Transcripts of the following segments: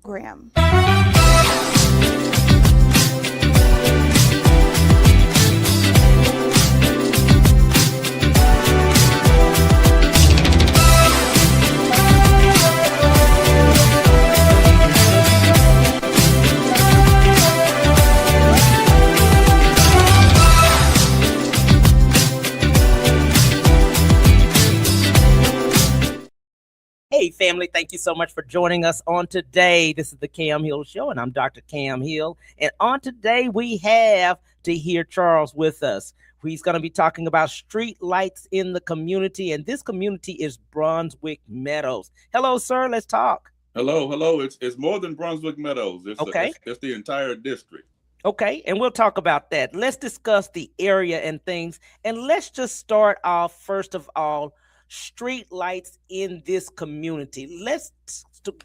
Graham. Hey, family, thank you so much for joining us on today. This is the Cam Hill Show, and I'm Dr. Cam Hill. And on today, we have Tahir Charles with us. He's going to be talking about street lights in the community, and this community is Brunswick Meadows. Hello, sir. Let's talk. Hello. It's more than Brunswick Meadows. It's the entire district. Okay, and we'll talk about that. Let's discuss the area and things, and let's just start off, first of all, street lights in this community. Let's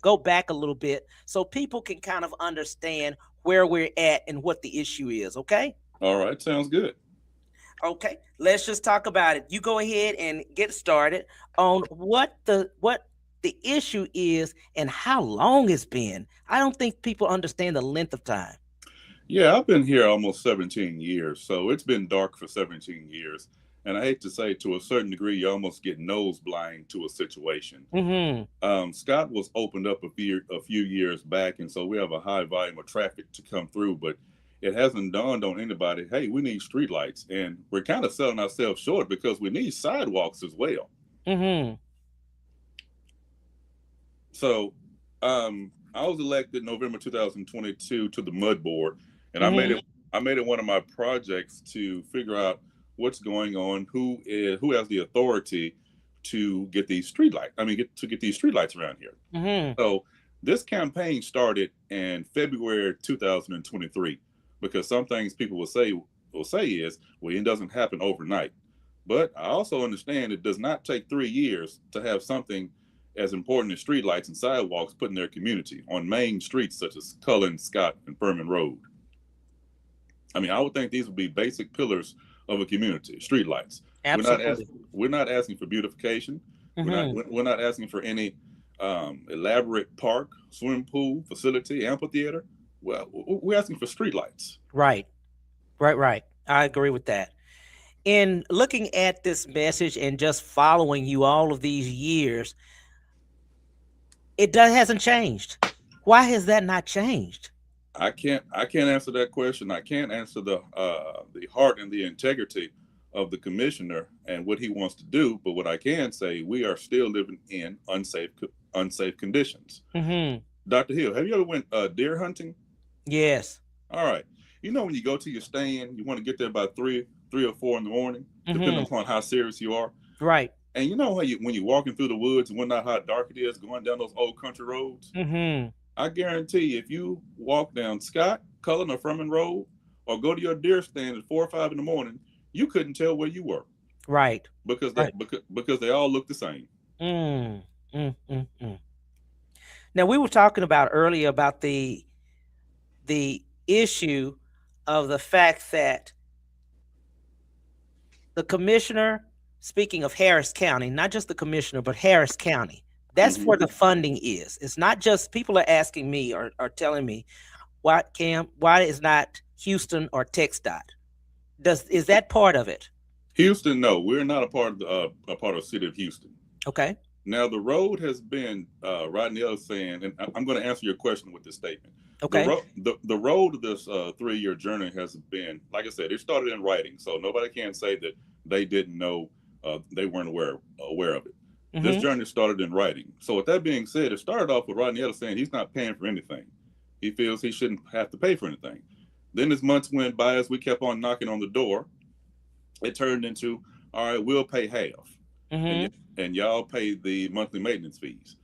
go back a little bit so people can kind of understand where we're at and what the issue is, okay? All right, sounds good. Okay, let's just talk about it. You go ahead and get started on what the issue is and how long it's been. I don't think people understand the length of time. Yeah, I've been here almost 17 years, so it's been dark for 17 years. And I hate to say, to a certain degree, you almost get nose blind to a situation. Scott was opened up a few years back, and so we have a high volume of traffic to come through. But it hasn't dawned on anybody, hey, we need streetlights, and we're kind of selling ourselves short because we need sidewalks as well. So I was elected November 2022 to the Mud Board, and I made it one of my projects to figure out what's going on, who has the authority to get these streetlights. Get these streetlights around here. So this campaign started in February 2023, because some things people will say is, well, it doesn't happen overnight. But I also understand it does not take 3 years to have something as important as streetlights and sidewalks put in their community on main streets such as Cullen, Scott, and Furman Road. I would think these would be basic pillars of a community, streetlights. Absolutely. We're not asking for beautification. We're not asking for any elaborate park, swimming pool, facility, amphitheater. Well, we're asking for streetlights. Right. I agree with that. In looking at this message and just following you all of these years, it hasn't changed. Why has that not changed? I can't answer that question. I can't answer the heart and the integrity of the commissioner and what he wants to do. But what I can say, we are still living in unsafe conditions. Dr. Hill, have you ever went deer hunting? Yes. All right. When you go to your stand, you want to get there about 3 or 4 in the morning, depending upon how serious you are. Right. And you know how when you're walking through the woods and whatnot, how dark it is going down those old country roads? I guarantee you, if you walk down Scott, Cullen, or Furman Road, or go to your deer stand at 4 or 5 in the morning, you couldn't tell where you were. Right. Because they all look the same. Now, we were talking about earlier about the issue of the fact that the commissioner, speaking of Harris County, not just the commissioner, but Harris County, that's where the funding is. It's not just people are asking me or telling me, why is not Houston or TxDOT? Is that part of it? Houston, no, we're not a part of the city of Houston. Okay. Now the road has been Rodney Ellis saying, and I'm going to answer your question with this statement. Okay. The road of this 3-year journey has been, like I said, it started in writing, so nobody can say that they didn't know, they weren't aware of it. This journey started in writing. So with that being said, it started off with Rodney Ellis saying he's not paying for anything. He feels he shouldn't have to pay for anything. Then as months went by, as we kept on knocking on the door, it turned into, all right, we'll pay half. And y'all pay the monthly maintenance fees.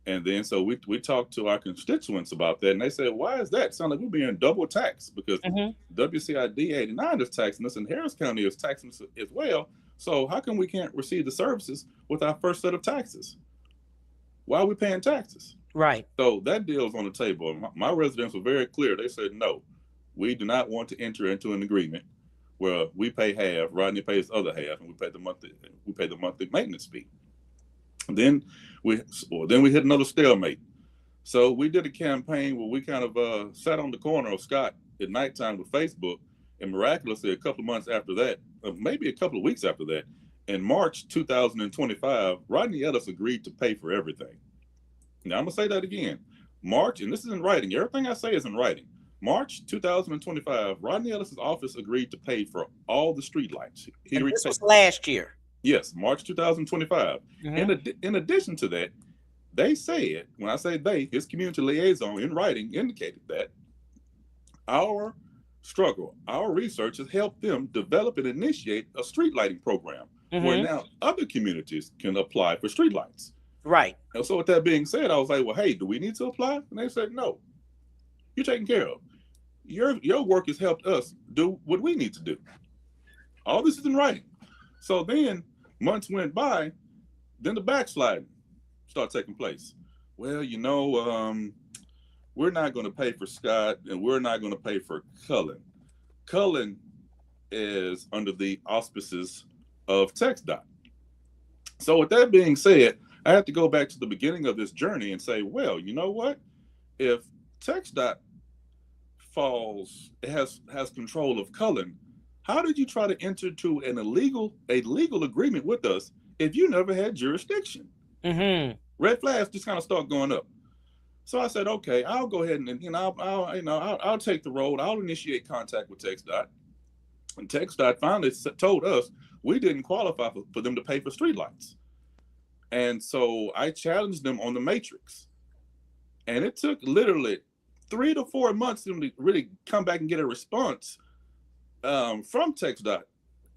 And then so we talked to our constituents about that, and they said, why is that? It sounds like we're being double taxed, because WCID 89 is taxing us and Harris County is taxing us as well. So how come we can't receive the services with our first set of taxes? Why are we paying taxes? Right. So that deal's on the table. My residents were very clear. They said, no, we do not want to enter into an agreement where we pay half, Rodney pays the other half, and we pay the monthly maintenance fee. Then we hit another stalemate. So we did a campaign where we kind of sat on the corner of Scott at nighttime with Facebook, and miraculously, a couple of months after that, maybe a couple of weeks after that, in March 2025, Rodney Ellis agreed to pay for everything. Now I'm gonna say that again. March, and this is in writing. Everything I say is in writing. March 2025, Rodney Ellis's office agreed to pay for all the street lights. He And agreed to this pay. was last year. Yes, March 2025. In addition to that, they said, when I say they, his community liaison in writing indicated that our struggle, our research has helped them develop and initiate a street lighting program where now other communities can apply for street lights. Right. And so with that being said, I was like, well, hey, do we need to apply? And they said, no, you're taken care of. Your work has helped us do what we need to do. All this is in writing. So then months went by, then the backsliding started taking place. Well, we're not going to pay for Scott, and we're not going to pay for Cullen. Cullen is under the auspices of TxDOT. So with that being said, I have to go back to the beginning of this journey and say, well, you know what? If TxDOT has control of Cullen, how did you try to enter into a legal agreement with us if you never had jurisdiction? Red flags just kind of start going up. So I said, okay, I'll go ahead and I'll take the road. I'll initiate contact with TxDOT. And TxDOT finally told us we didn't qualify for them to pay for streetlights. And so I challenged them on the matrix. And it took literally 3 to 4 months for them to really come back and get a response from TxDOT.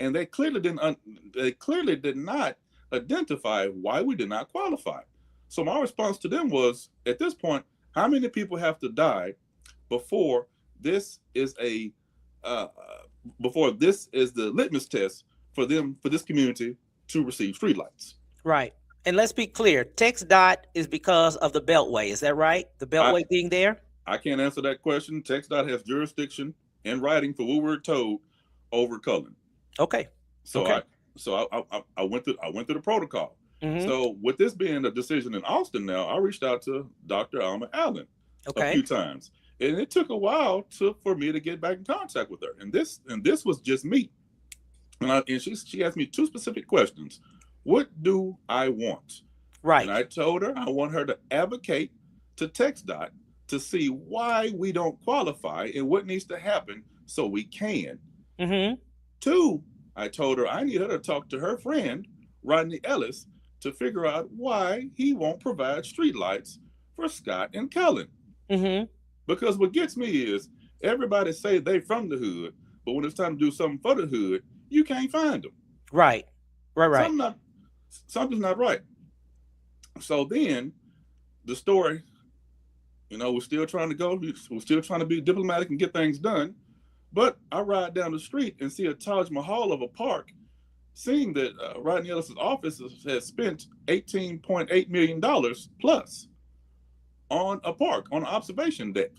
And they clearly did not identify why we did not qualify. So my response to them was, at this point, how many people have to die before this is the litmus test for this community to receive streetlights? Right. And let's be clear, TxDOT is because of the Beltway. Is that right? The Beltway being there? I can't answer that question. TxDOT has jurisdiction in writing for what we're told over Cullen. Okay. So I went through the protocol. So with this being a decision in Austin now, I reached out to Dr. Alma Allen a few times. And it took a while for me to get back in contact with her. And this was just me. And she asked me 2 specific questions. What do I want? Right. And I told her I want her to advocate to TxDOT to see why we don't qualify and what needs to happen so we can. 2, I told her I need her to talk to her friend, Rodney Ellis, to figure out why he won't provide streetlights for Scott and Cullen. Because what gets me is everybody say they from the hood, but when it's time to do something for the hood, you can't find them. Right. Something's not right. So then the story, we're still trying to go. We're still trying to be diplomatic and get things done. But I ride down the street and see a Taj Mahal of a park, seeing that Rodney Ellis's office has spent $18.8 million plus on a park, on an observation deck,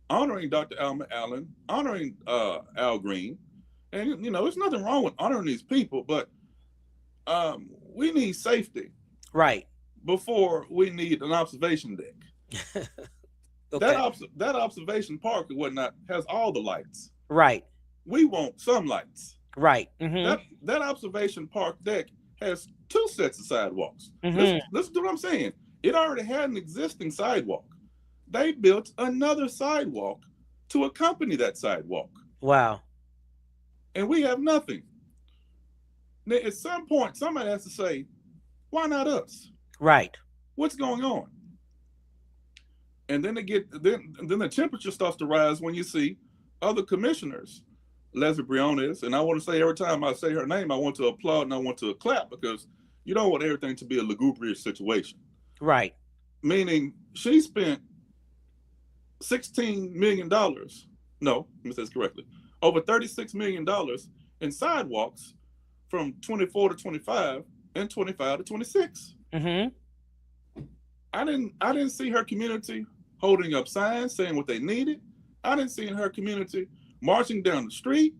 honoring Dr. Alma Allen, honoring Al Green. And, there's nothing wrong with honoring these people, but we need safety. Right. Before we need an observation deck. That observation park and whatnot has all the lights. Right. We want some lights. Right. That observation park deck has 2 sets of sidewalks. Listen to what I'm saying. It already had an existing sidewalk. They built another sidewalk to accompany that sidewalk. Wow. And we have nothing. Now, at some point, somebody has to say, why not us? Right. What's going on? And then then the temperature starts to rise when you see other commissioners, Leslie Briones, and I want to say every time I say her name, I want to applaud and I want to clap because you don't want everything to be a lugubrious situation. Right. Meaning she spent $16 million. No, let me say this correctly. Over $36 million in sidewalks from 24 to 25 and 25 to 26. I didn't see her community holding up signs saying what they needed. I didn't see her community marching down the street.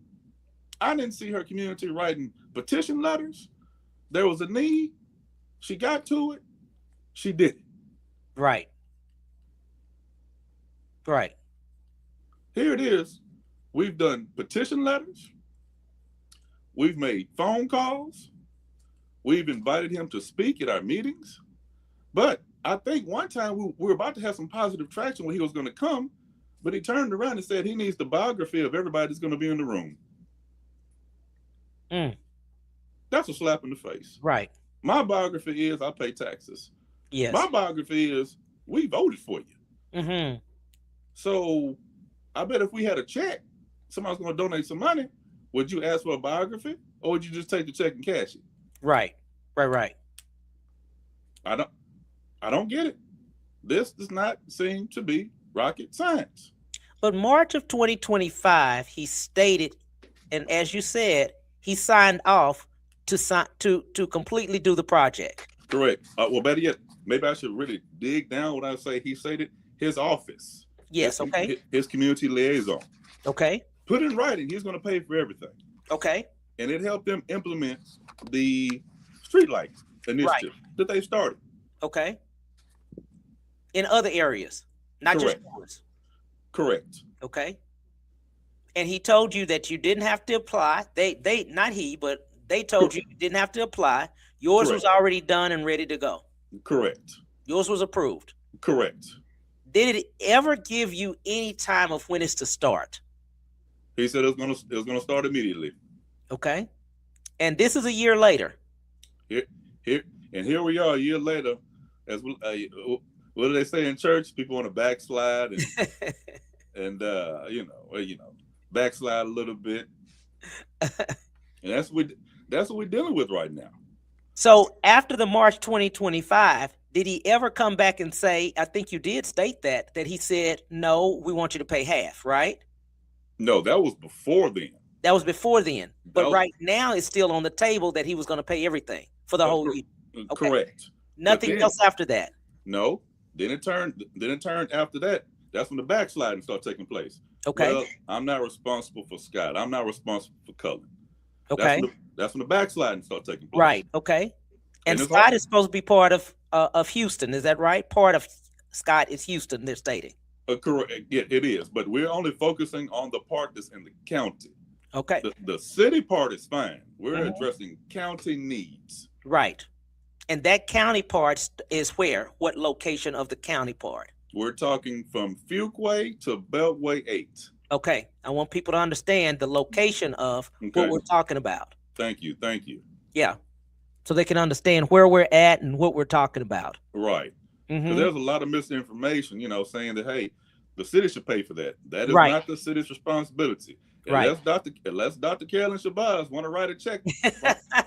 I didn't see her community writing petition letters. There was a need. She got to it. She did it. Right. Right. Here it is. We've done petition letters. We've made phone calls. We've invited him to speak at our meetings. But I think one time we were about to have some positive traction when he was going to come, but he turned around and said he needs the biography of everybody that's going to be in the room. That's a slap in the face. Right. My biography is I pay taxes. Yes. My biography is we voted for you. So I bet if we had a check, somebody's going to donate some money, would you ask for a biography or would you just take the check and cash it? Right. I don't get it. This does not seem to be rocket science. But March of 2025, he stated, and as you said, he signed off to completely do the project. Correct. Well, better yet, maybe I should really dig down when I say he stated his office. Yes. Okay. His community liaison. Okay. Put in writing, he's going to pay for everything. Okay. And it helped them implement the streetlight initiative that they started. Okay. In other areas, not just yours. Correct. Okay. And he told you that you didn't have to apply. They not he, but they told you didn't have to apply. Yours was already done and ready to go. Correct. Yours was approved. Correct. Did it ever give you any time of when it's to start? He said it was gonna start immediately. Okay. And this is a year later. Here we are a year later. As what do they say in church? People want to backslide and backslide a little bit. And that's what we're dealing with right now. So after the March 2025, did he ever come back and say, I think you did state that he said, no, we want you to pay half, right? No, that was before then. That was before then. But right now it's still on the table that he was going to pay everything for the whole year. Okay. Correct. Nothing else after that. No. Then it turned after that. That's when the backsliding started taking place. Okay. Well, I'm not responsible for Scott. I'm not responsible for Cullen. Okay. That's when the backsliding started taking place. Right. Okay. And Scott is supposed to be part of Houston. Is that right? Part of Scott is Houston, they're stating. Correct. Yeah, it is. But we're only focusing on the part that's in the county. Okay. The city part is fine. We're addressing county needs. Right. And that county part is where? What location of the county part? We're talking from Fuquay to Beltway 8. Okay. I want people to understand the location of what we're talking about. Thank you. Yeah. So they can understand where we're at and what we're talking about. Right. Because there's a lot of misinformation, saying that, hey, the city should pay for that. That is not the city's responsibility. Unless Dr. Carolyn Shabazz want to write a check,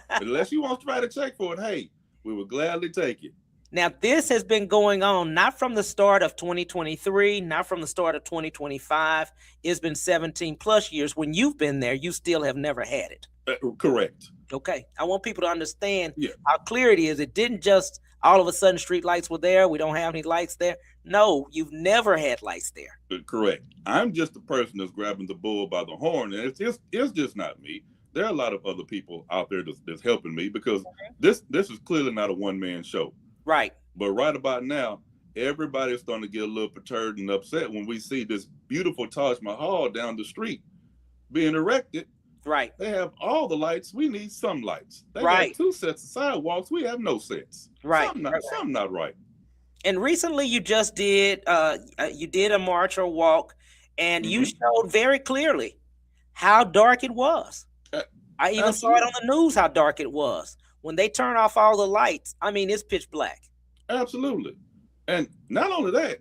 unless she wants to write a check for it, hey, we would gladly take it. Now, this has been going on not from the start of 2023, not from the start of 2025. It's been 17 plus years. When you've been there, you still have never had it. Correct. Okay. I want people to understand how clear it is. It didn't just all of a sudden street lights were there. We don't have any lights there. No, you've never had lights there. Correct. I'm just the person that's grabbing the bull by the horn. And it's just not me. There are a lot of other people out there that's helping me because this is clearly not a one-man show. Right. But right about now, everybody's starting to get a little perturbed and upset when we see this beautiful Taj Mahal down the street being erected. Right. They have all the lights. We need some lights. They got 2 sets of sidewalks. We have no sets. Right. Something not right. And recently you just did a march or walk, and you showed very clearly how dark it was. I even saw it on the news how dark it was. When they turn off all the lights, I mean, it's pitch black. Absolutely. And not only that,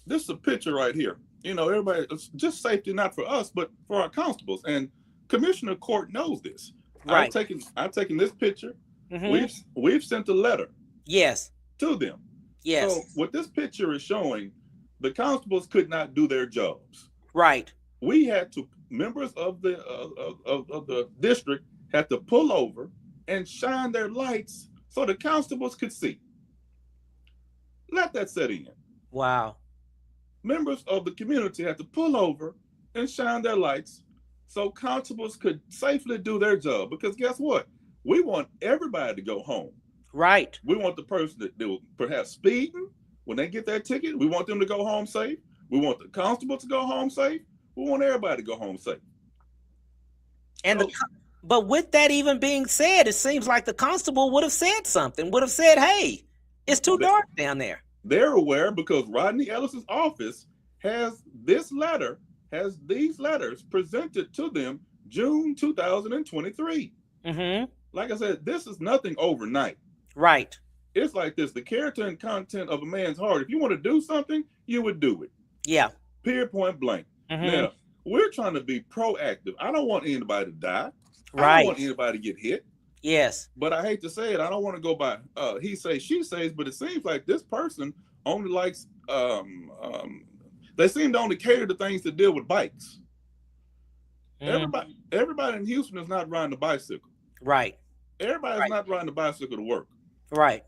this is a picture right here. Everybody, it's just safety, not for us, but for our constables. And Commissioner Court knows this. Right. I've taken this picture. We've sent a letter. Yes. To them. Yes. So what this picture is showing, the constables could not do their jobs. Right. We had to, members of the district had to pull over and shine their lights so the constables could see. Let that set in. Wow. Members of the community had to pull over and shine their lights so constables could safely do their job. Because guess what? We want everybody to go home. Right. We want the person that was perhaps speeding when they get their ticket. We want them to go home safe. We want the constable to go home safe. We want everybody to go home safe. And but with that even being said, it seems like the constable would have said something, would have said, hey, it's too dark down there. They're aware because Rodney Ellis's office has these letters presented to them June 2023. Mm-hmm. Like I said, this is nothing overnight. Right. It's like this, the character and content of a man's heart. If you want to do something, you would do it. Yeah. Period, point blank. Mm-hmm. Now, we're trying to be proactive. I don't want anybody to die. Right. I don't want anybody to get hit. Yes. But I hate to say it, I don't want to go by he says, she says, but it seems like this person only likes they seem to only cater to things that deal with bikes. Everybody in Houston is not riding a bicycle. Right. Everybody's not riding a bicycle to work. Right.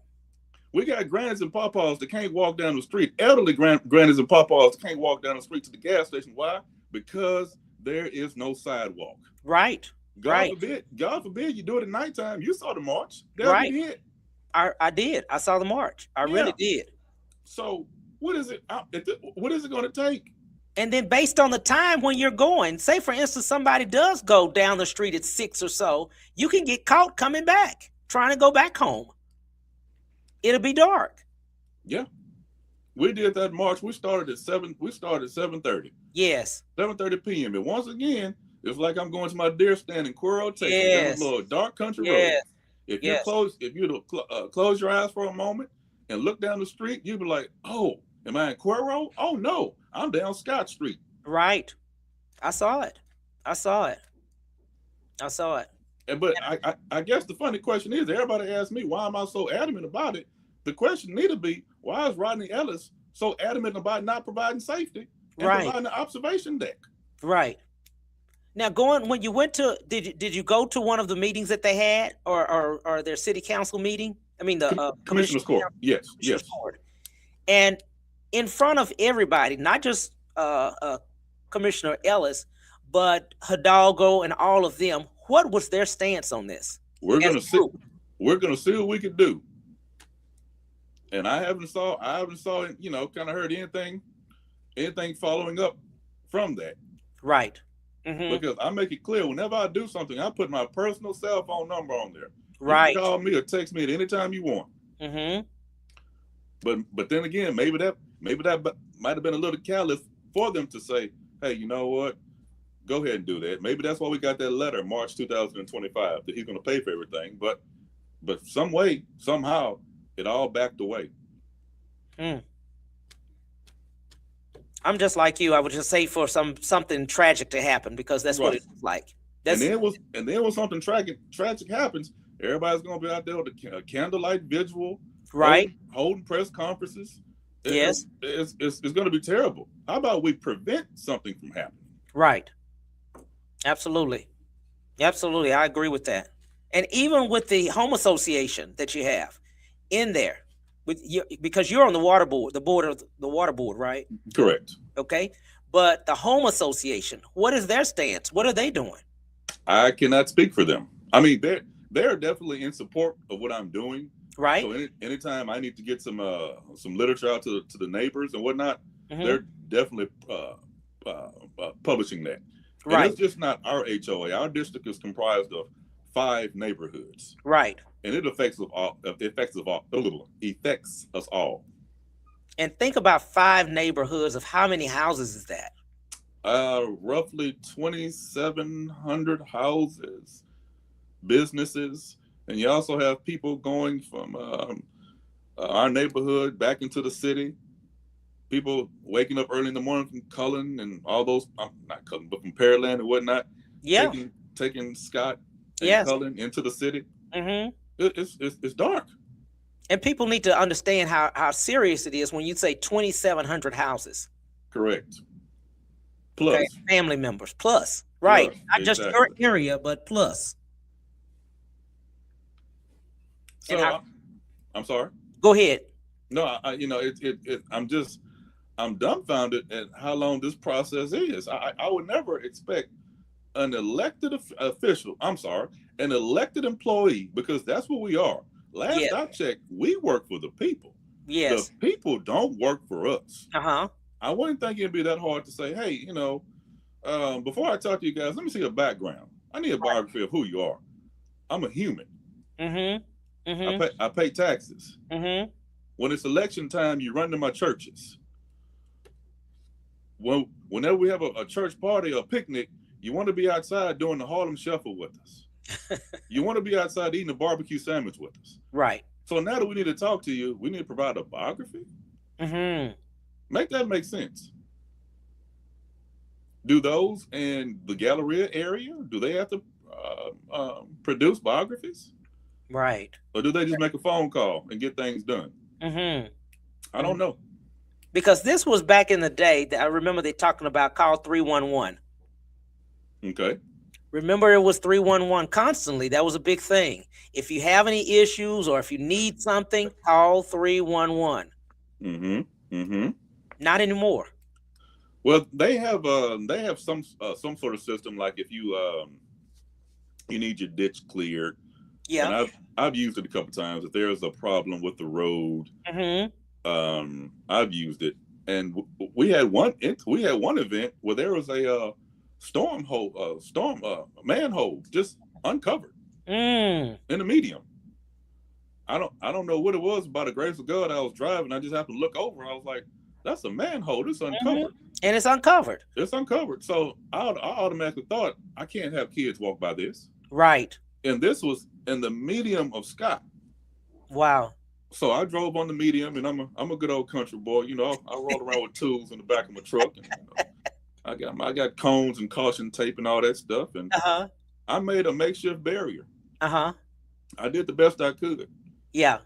We got grannies and papaws that can't walk down the street. Elderly grannies and papaws that can't walk down the street to the gas station. Why? Because there is no sidewalk. Right. God forbid you do it at nighttime. You saw the march. Right. I did. I saw the march. I really did. So what is it? What is it going to take? And then based on the time when you're going, say for instance, somebody does go down the street at 6 or so, you can get caught coming back, trying to go back home. It'll be dark. Yeah. We did that march. We started at 7:30. Yes. 7:30 p.m. And once again, it's like I'm going to my deer stand in Cuero, Texas. Yes. Down a little dark country road. If you close your eyes for a moment and look down the street, you'll be like, oh, am I in Cuero? Oh, no, I'm down Scott Street. Right. I saw it. But I guess the funny question is, everybody asks me, why am I so adamant about it? The question need to be, why is Rodney Ellis so adamant about not providing safety and providing the observation deck? Right. Now, when you went to, did you go to one of the meetings that they had, or their city council meeting? I mean, the Commissioner's Court. Yes. Court. And in front of everybody, not just Commissioner Ellis, but Hidalgo and all of them, what was their stance on this? We're gonna see what we can do. And I haven't saw, kind of heard anything following up from that. Right. Mm-hmm. Because I make it clear, whenever I do something, I put my personal cell phone number on there. Right. You can call me or text me at any time you want. Mm-hmm. But then again, maybe that might have been a little callous for them to say, hey, you know what? Go ahead and do that. Maybe that's why we got that letter, March 2025, that he's going to pay for everything. But some way, somehow, it all backed away. I'm just like you. I would just say for something tragic to happen, because that's what it's like. And then when something tragic happens, everybody's going to be out there with a candlelight vigil, right? Holding press conferences. Yes, it's going to be terrible. How about we prevent something from happening? Right. Absolutely. I agree with that. And even with the home association that you have in there, because you're on the water board, the water board, right? Correct. Okay. But the home association, what is their stance? What are they doing? I cannot speak for them. I mean, they're definitely in support of what I'm doing. Right. So anytime I need to get some literature out to the neighbors and whatnot, mm-hmm. they're definitely publishing that. And right. it's just not our HOA. Our district is comprised of 5 neighborhoods. Right. And it affects us all. And think about 5 neighborhoods of how many houses is that? Roughly 2,700 houses, businesses, and you also have people going from our neighborhood back into the city. People waking up early in the morning from Cullen and all those, not Cullen, but from Pearland and whatnot. Yeah. Taking Scott and Cullen into the city. Mm-hmm. It's dark. And people need to understand how serious it is when you say 2,700 houses. Correct. Plus. Okay, family members. Plus. Right. Plus, not just your area, but plus. So I'm sorry. Go ahead. No, I'm dumbfounded at how long this process is. I would never expect an elected official, an elected employee, because that's what we are. Last I checked, we work for the people. Yes. The people don't work for us. Uh-huh. I wouldn't think it'd be that hard to say, hey, before I talk to you guys, let me see your background. I need a biography of who you are. I'm a human. Mm-hmm. I Mm-hmm. pay taxes. Mm-hmm. When it's election time, you run to my churches. Whenever we have a church party or a picnic, you want to be outside doing the Harlem Shuffle with us. You want to be outside eating a barbecue sandwich with us. Right. So now that we need to talk to you, we need to provide a biography. Mm-hmm. Make that make sense. Do those in the Galleria area, do they have to produce biographies? Right. Or do they just make a phone call and get things done? Mm-hmm. I don't know. Because this was back in the day that I remember they talking about call 311. Okay. Remember, it was 311 constantly. That was a big thing. If you have any issues or if you need something, call 311. Mm-hmm. Mm-hmm. Not anymore. Well, they have some sort of system, like if you need your ditch cleared, and Yeah. I've used it a couple times. If there's a problem with the road, Mm-hmm. I've used it, and we had one event where there was a manhole just uncovered Mm. in the medium. I don't know what it was. By the grace of God, I was driving. I just happened to look over. I was like, "That's a manhole. It's uncovered. And it's uncovered. It's uncovered." So I automatically thought, I can't have kids walk by this. Right. And this was in the medium of Scott. Wow. So I drove on the medium, and I'm a good old country boy. I roll around with tools in the back of my truck, and I got cones and caution tape and all that stuff, and Uh-huh. I made a makeshift barrier. Uh-huh. I did the best I could. Yeah.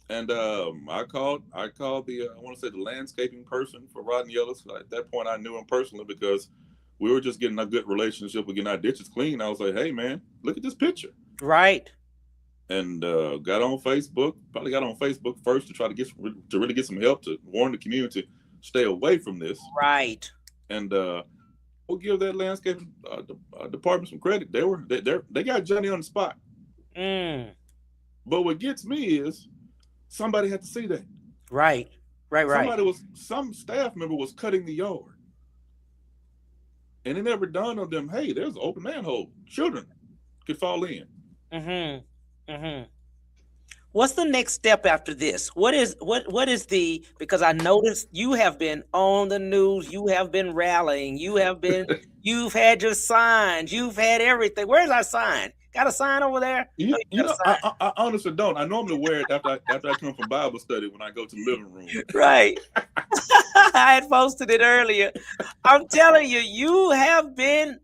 And I called the I want to say the landscaping person for Rodney Ellis. At that point, I knew him personally because we were just getting a good relationship. We're getting our ditches clean. I was like, "Hey, man, look at this picture." Right. And got on Facebook. Probably got on Facebook first to try to really get some help to warn the community stay away from this. Right. And we'll give that landscaping department some credit. They got Johnny on the spot. Mm. But what gets me is somebody had to see that. Right. Right. Some staff member was cutting the yard. And it never dawned on them, hey, there's an open manhole. Children could fall in. Mm-hmm. Mm-hmm. What's the next step after this? What is the, because I noticed you have been on the news, you have been rallying, you've had your signs, you've had everything. Where's our sign? Got a sign over there? I honestly don't. I normally wear it after I come from Bible study when I go to the living room. Right. I had posted it earlier. I'm telling you, you have been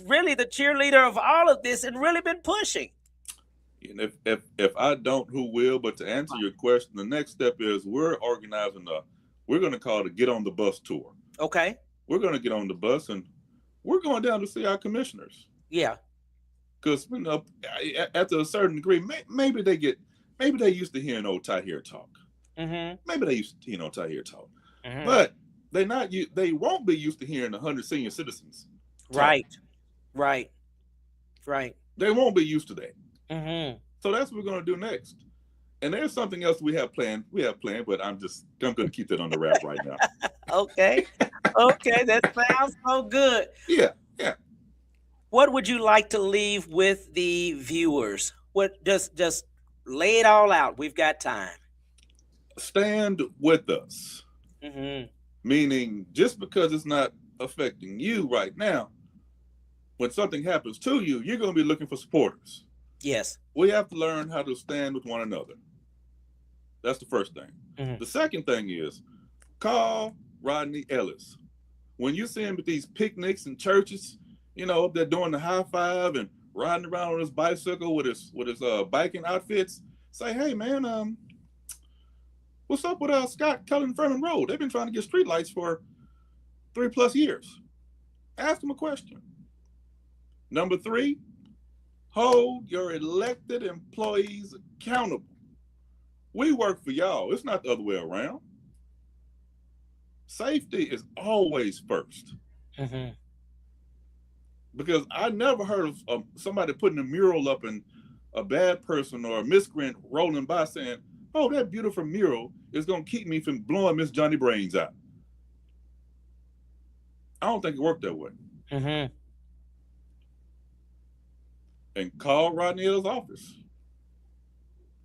really the cheerleader of all of this and really been pushing. And if I don't, who will? But to answer your question, the next step is we're organizing we're going to call it a Get on the Bus tour. Okay. We're going to get on the bus and we're going down to see our commissioners. Yeah. Because after a certain degree, maybe they used to hearing old Tahir talk. Mm-hmm. Maybe they used to hearing old Tahir talk. Mm-hmm. But they won't be used to hearing 100 senior citizens talk. Right. They won't be used to that. Mm-hmm. So that's what we're going to do next. And there's something else we have planned, but I'm going to keep that on the wrap right now. Okay, that sounds so good. Yeah. What would you like to leave with the viewers? What just lay it all out. We've got time. Stand with us. Mm-hmm. Meaning, just because it's not affecting you right now, when something happens to you, you're going to be looking for supporters. Yes. We have to learn how to stand with one another. That's the first thing. Mm-hmm. The second thing is call Rodney Ellis. When you see him at these picnics and churches, up there doing the high five and riding around on his bicycle with his biking outfits, say, hey man, what's up with Scott Cullen Furman Road? They've been trying to get streetlights for 3+ years. Ask them a question. Number 3, hold your elected employees accountable. We work for y'all. It's not the other way around. Safety is always first. Mm-hmm. Because I never heard of somebody putting a mural up and a bad person or a miscreant rolling by saying, oh, that beautiful mural is going to keep me from blowing Miss Johnny brains out. I don't think it worked that way. Mm-hmm. And call Rodney Hill's office.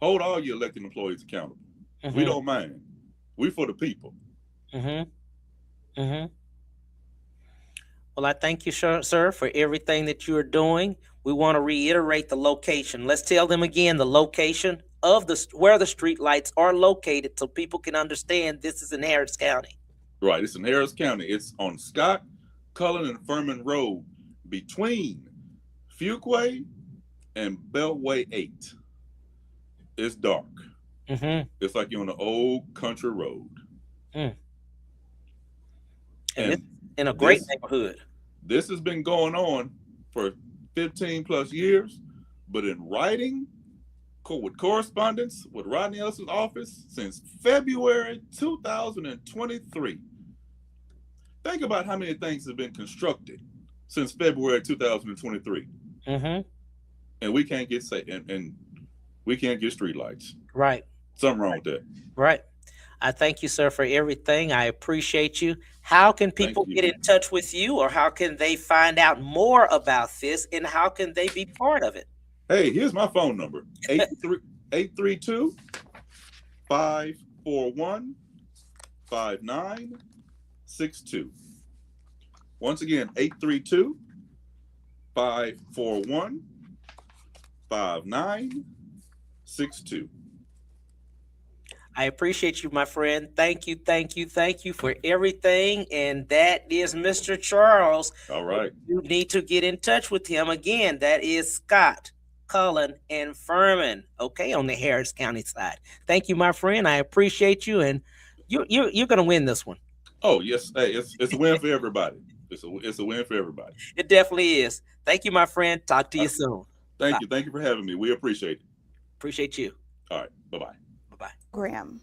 Hold all your elected employees accountable. Mm-hmm. We don't mind. We for the people. Mm-hmm. Mm-hmm. Well, I thank you, sir, for everything that you are doing. We want to reiterate the location. Let's tell them again the location of where the street lights are located, so people can understand this is in Harris County. Right, it's in Harris County. It's on Scott, Cullen, and Furman Road between Fuquay and Beltway 8. It's dark. Mm-hmm. It's like you're on an old country road. Mm. And this, in a great neighborhood. This has been going on for 15 plus years, but in writing, with correspondence with Rodney Ellison's office since February 2023. Think about how many things have been constructed since February 2023. Mm-hmm. And we can't get and we can't get streetlights. Right. Something wrong with that. Right. I thank you, sir, for everything. I appreciate you. How can people get in touch with you, or how can they find out more about this, and how can they be part of it? Hey, here's my phone number, 832-541-5962. Once again, 832-541-5962. I appreciate you, my friend. Thank you, thank you, thank you for everything. And that is Mr. Charles. All right. You need to get in touch with him again. That is Scott, Cullen, and Furman. Okay, on the Harris County side. Thank you, my friend. I appreciate you, and you're gonna win this one. Oh yes, hey, it's a win for everybody. It's a win for everybody. It definitely is. Thank you, my friend. Talk to you soon. Thank you. Thank you for having me. We appreciate it. Appreciate you. All right. Bye-bye. Bye-bye. Graham.